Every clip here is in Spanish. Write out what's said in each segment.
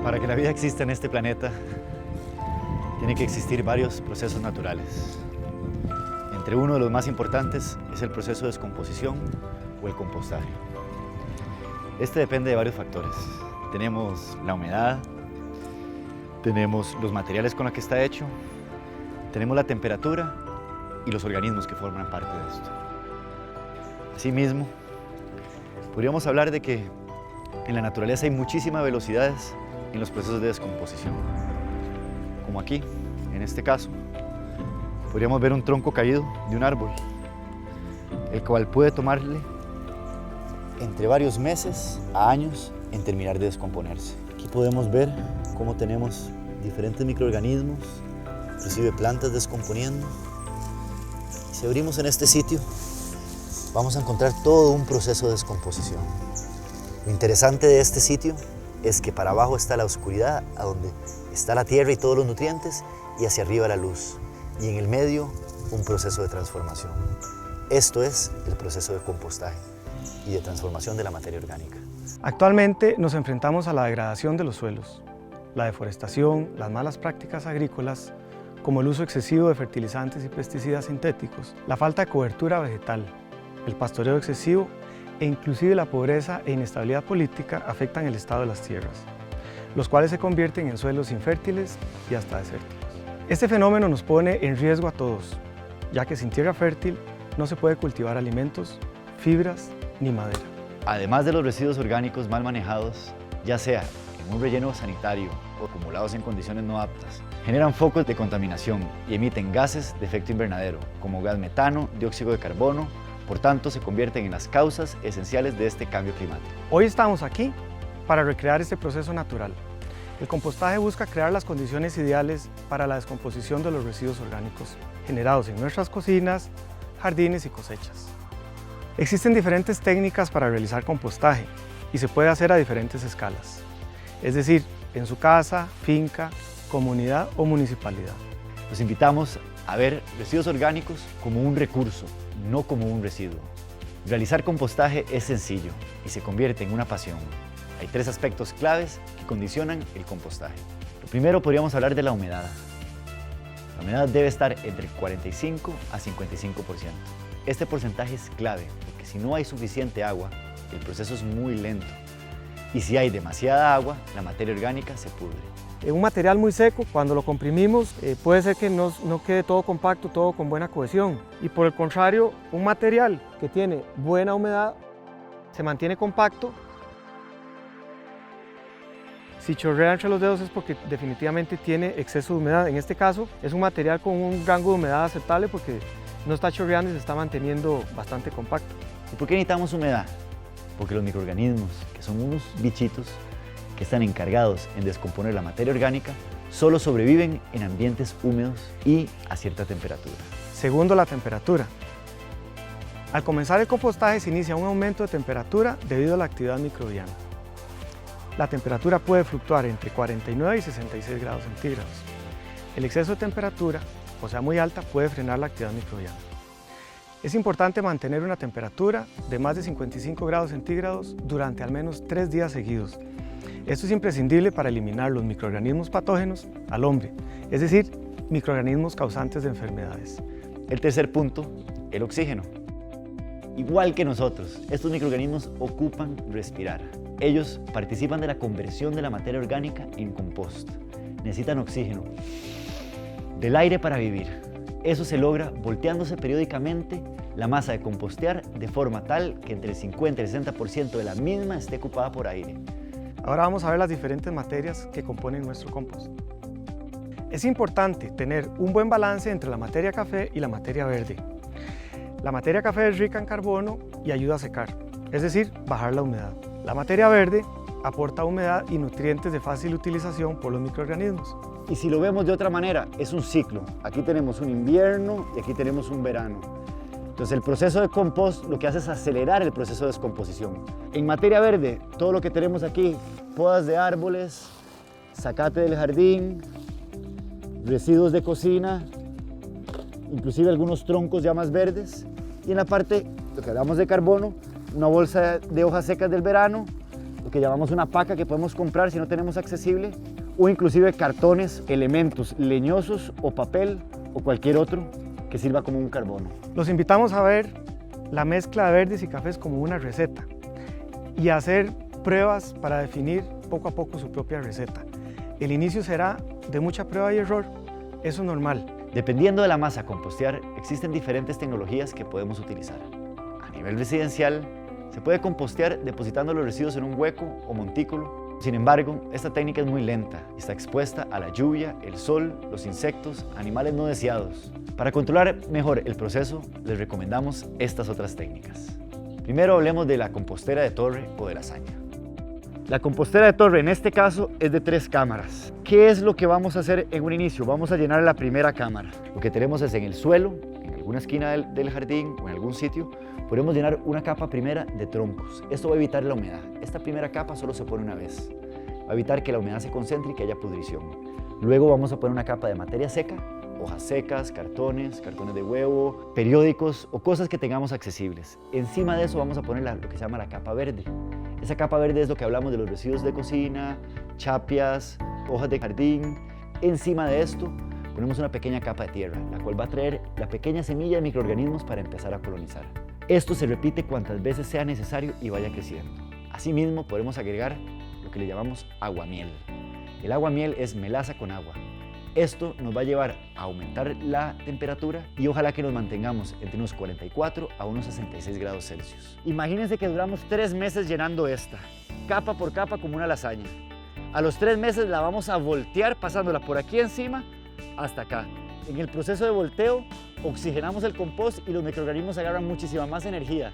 Para que la vida exista en este planeta, tiene que existir varios procesos naturales. Entre uno de los más importantes es el proceso de descomposición o el compostaje. Este depende de varios factores. Tenemos la humedad, tenemos los materiales con los que está hecho, tenemos la temperatura y los organismos que forman parte de esto. Asimismo, podríamos hablar de que en la naturaleza hay muchísimas velocidades en los procesos de descomposición. Como aquí, en este caso, podríamos ver un tronco caído de un árbol, el cual puede tomarle entre varios meses a años en terminar de descomponerse. Aquí podemos ver cómo tenemos diferentes microorganismos, inclusive plantas descomponiendo. Si abrimos en este sitio, vamos a encontrar todo un proceso de descomposición. Lo interesante de este sitio es que para abajo está la oscuridad, a donde está la tierra y todos los nutrientes, y hacia arriba la luz. Y en el medio, un proceso de transformación. Esto es el proceso de compostaje y de transformación de la materia orgánica. Actualmente nos enfrentamos a la degradación de los suelos, la deforestación, las malas prácticas agrícolas, como el uso excesivo de fertilizantes y pesticidas sintéticos, la falta de cobertura vegetal, el pastoreo excesivo e inclusive la pobreza e inestabilidad política afectan el estado de las tierras, los cuales se convierten en suelos infértiles y hasta desérticos. Este fenómeno nos pone en riesgo a todos, ya que sin tierra fértil no se puede cultivar alimentos, fibras ni madera. Además de los residuos orgánicos mal manejados, ya sea en un relleno sanitario o acumulados en condiciones no aptas, generan focos de contaminación y emiten gases de efecto invernadero, como gas metano, dióxido de carbono. Por tanto, se convierten en las causas esenciales de este cambio climático. Hoy estamos aquí para recrear este proceso natural. El compostaje busca crear las condiciones ideales para la descomposición de los residuos orgánicos generados en nuestras cocinas, jardines y cosechas. Existen diferentes técnicas para realizar compostaje y se puede hacer a diferentes escalas, es decir, en su casa, finca, comunidad o municipalidad. Los invitamos a ver residuos orgánicos como un recurso, no como un residuo. Realizar compostaje es sencillo y se convierte en una pasión. Hay 3 aspectos claves que condicionan el compostaje. Lo primero, podríamos hablar de la humedad. La humedad debe estar entre 45 a 55%. Este porcentaje es clave porque si no hay suficiente agua, el proceso es muy lento. Y si hay demasiada agua, la materia orgánica se pudre. En un material muy seco, cuando lo comprimimos, puede ser que no quede todo compacto, todo con buena cohesión. Y por el contrario, un material que tiene buena humedad se mantiene compacto. Si chorrea entre los dedos es porque definitivamente tiene exceso de humedad. En este caso, es un material con un rango de humedad aceptable porque no está chorreando y se está manteniendo bastante compacto. ¿Y por qué necesitamos humedad? Porque los microorganismos, que son unos bichitos que están encargados en descomponer la materia orgánica, solo sobreviven en ambientes húmedos y a cierta temperatura. Segundo, la temperatura. Al comenzar el compostaje se inicia un aumento de temperatura debido a la actividad microbiana. La temperatura puede fluctuar entre 49 y 66 grados centígrados. El exceso de temperatura, o sea muy alta, puede frenar la actividad microbiana. Es importante mantener una temperatura de más de 55 grados centígrados durante al menos 3 días seguidos. Esto es imprescindible para eliminar los microorganismos patógenos al hombre, es decir, microorganismos causantes de enfermedades. El tercer punto, el oxígeno. Igual que nosotros, estos microorganismos ocupan respirar. Ellos participan de la conversión de la materia orgánica en compost. Necesitan oxígeno, del aire para vivir. Eso se logra volteándose periódicamente la masa de compostear de forma tal que entre el 50 y el 60% de la misma esté ocupada por aire. Ahora vamos a ver las diferentes materias que componen nuestro compost. Es importante tener un buen balance entre la materia café y la materia verde. La materia café es rica en carbono y ayuda a secar, es decir, bajar la humedad. La materia verde aporta humedad y nutrientes de fácil utilización por los microorganismos. Y si lo vemos de otra manera, es un ciclo. Aquí tenemos un invierno y aquí tenemos un verano. Entonces el proceso de compost lo que hace es acelerar el proceso de descomposición. En materia verde, todo lo que tenemos aquí, podas de árboles, zacate del jardín, residuos de cocina, inclusive algunos troncos ya más verdes. Y en la parte, lo que hablamos de carbono, una bolsa de hojas secas del verano, lo que llamamos una paca que podemos comprar si no tenemos accesible, o inclusive cartones, elementos leñosos o papel o cualquier otro que sirva como un carbono. Los invitamos a ver la mezcla de verdes y cafés como una receta y a hacer pruebas para definir poco a poco su propia receta. El inicio será de mucha prueba y error, eso es normal. Dependiendo de la masa a compostear, existen diferentes tecnologías que podemos utilizar. A nivel residencial, se puede compostear depositando los residuos en un hueco o montículo. Sin embargo, esta técnica es muy lenta y está expuesta a la lluvia, el sol, los insectos, animales no deseados. Para controlar mejor el proceso, les recomendamos estas otras técnicas. Primero hablemos de la compostera de torre o de lasaña. La compostera de torre en este caso es de 3 cámaras. ¿Qué es lo que vamos a hacer en un inicio? Vamos a llenar la primera cámara. Lo que tenemos es en el suelo, en alguna esquina del jardín o en algún sitio, podemos llenar una capa primera de troncos. Esto va a evitar la humedad. Esta primera capa solo se pone una vez. Va a evitar que la humedad se concentre y que haya pudrición. Luego vamos a poner una capa de materia seca, hojas secas, cartones de huevo, periódicos o cosas que tengamos accesibles. Encima de eso vamos a poner lo que se llama la capa verde. Esa capa verde es lo que hablamos de los residuos de cocina, chapias, hojas de jardín. Encima de esto ponemos una pequeña capa de tierra, la cual va a traer la pequeña semilla de microorganismos para empezar a colonizar. Esto se repite cuantas veces sea necesario y vaya creciendo. Asimismo, podemos agregar lo que le llamamos aguamiel. El aguamiel es melaza con agua. Esto nos va a llevar a aumentar la temperatura y ojalá que nos mantengamos entre unos 44 a unos 66 grados Celsius. Imagínense que duramos 3 meses llenando esta, capa por capa como una lasaña. A los 3 meses la vamos a voltear pasándola por aquí encima hasta acá. En el proceso de volteo oxigenamos el compost y los microorganismos agarran muchísima más energía,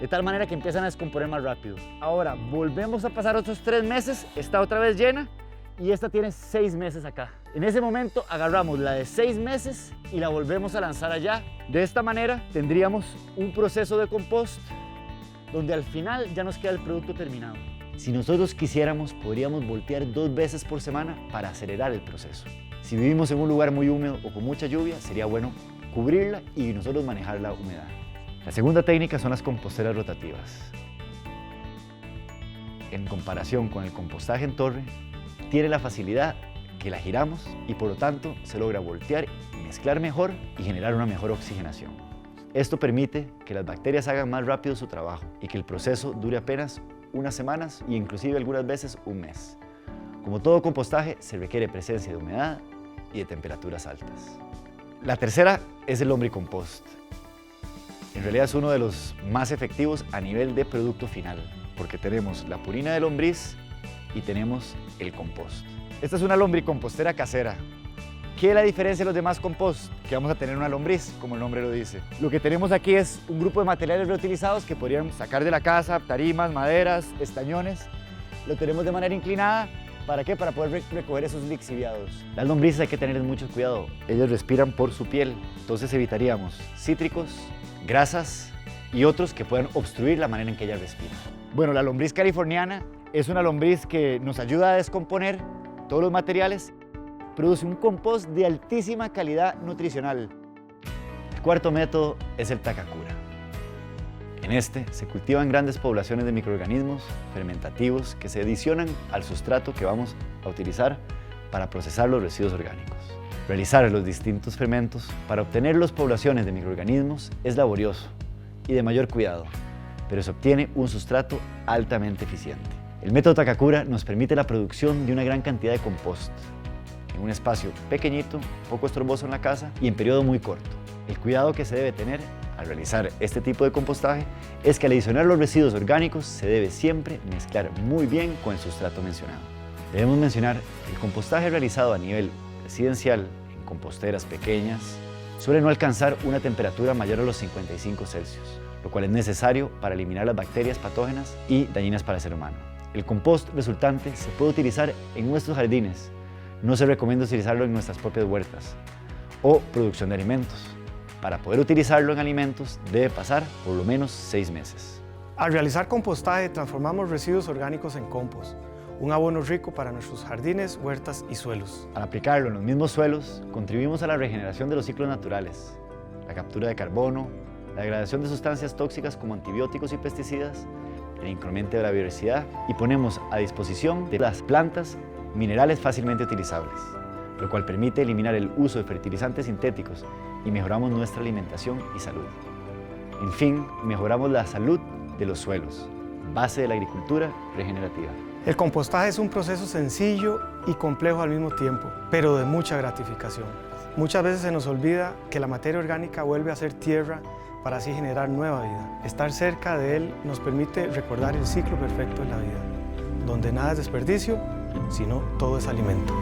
de tal manera que empiezan a descomponer más rápido. Ahora volvemos a pasar otros 3 meses, está otra vez llena y esta tiene 6 meses acá. En ese momento agarramos la de 6 meses y la volvemos a lanzar allá. De esta manera tendríamos un proceso de compost donde al final ya nos queda el producto terminado. Si nosotros quisiéramos, podríamos voltear 2 veces por semana para acelerar el proceso. Si vivimos en un lugar muy húmedo o con mucha lluvia, sería bueno cubrirla y nosotros manejar la humedad. La segunda técnica son las composteras rotativas. En comparación con el compostaje en torre, tiene la facilidad que la giramos y por lo tanto se logra voltear y mezclar mejor y generar una mejor oxigenación. Esto permite que las bacterias hagan más rápido su trabajo y que el proceso dure apenas unas semanas e inclusive algunas veces un mes. Como todo compostaje, se requiere presencia de humedad y de temperaturas altas. La tercera es el lombricompost. En realidad es uno de los más efectivos a nivel de producto final, porque tenemos la purina de lombriz y tenemos el compost. Esta es una lombricompostera casera. ¿Qué es la diferencia de los demás compost? Que vamos a tener una lombriz, como el nombre lo dice. Lo que tenemos aquí es un grupo de materiales reutilizados que podríamos sacar de la casa, tarimas, maderas, estañones. Lo tenemos de manera inclinada. ¿Para qué? Para poder recoger esos lixiviados. Las lombrices hay que tener mucho cuidado. Ellas respiran por su piel, entonces evitaríamos cítricos, grasas y otros que puedan obstruir la manera en que ellas respiran. Bueno, la lombriz californiana es una lombriz que nos ayuda a descomponer todos los materiales, produce un compost de altísima calidad nutricional. El cuarto método es el Takakura. En este se cultivan grandes poblaciones de microorganismos fermentativos que se adicionan al sustrato que vamos a utilizar para procesar los residuos orgánicos. Realizar los distintos fermentos para obtener las poblaciones de microorganismos es laborioso y de mayor cuidado, pero se obtiene un sustrato altamente eficiente. El método Takakura nos permite la producción de una gran cantidad de compost en un espacio pequeñito, poco estorboso en la casa y en periodo muy corto. El cuidado que se debe tener al realizar este tipo de compostaje es que al adicionar los residuos orgánicos se debe siempre mezclar muy bien con el sustrato mencionado. Debemos mencionar que el compostaje realizado a nivel residencial en composteras pequeñas suele no alcanzar una temperatura mayor a los 55 Celsius, lo cual es necesario para eliminar las bacterias patógenas y dañinas para el ser humano. El compost resultante se puede utilizar en nuestros jardines. No se recomienda utilizarlo en nuestras propias huertas o producción de alimentos. Para poder utilizarlo en alimentos debe pasar por lo menos 6 meses. Al realizar compostaje transformamos residuos orgánicos en compost, un abono rico para nuestros jardines, huertas y suelos. Al aplicarlo en los mismos suelos, contribuimos a la regeneración de los ciclos naturales, la captura de carbono, la degradación de sustancias tóxicas como antibióticos y pesticidas el incremento de la biodiversidad y ponemos a disposición de las plantas minerales fácilmente utilizables, lo cual permite eliminar el uso de fertilizantes sintéticos y mejoramos nuestra alimentación y salud. En fin, mejoramos la salud de los suelos, base de la agricultura regenerativa. El compostaje es un proceso sencillo y complejo al mismo tiempo, pero de mucha gratificación. Muchas veces se nos olvida que la materia orgánica vuelve a ser tierra para así generar nueva vida. Estar cerca de él nos permite recordar el ciclo perfecto de la vida, donde nada es desperdicio, sino todo es alimento.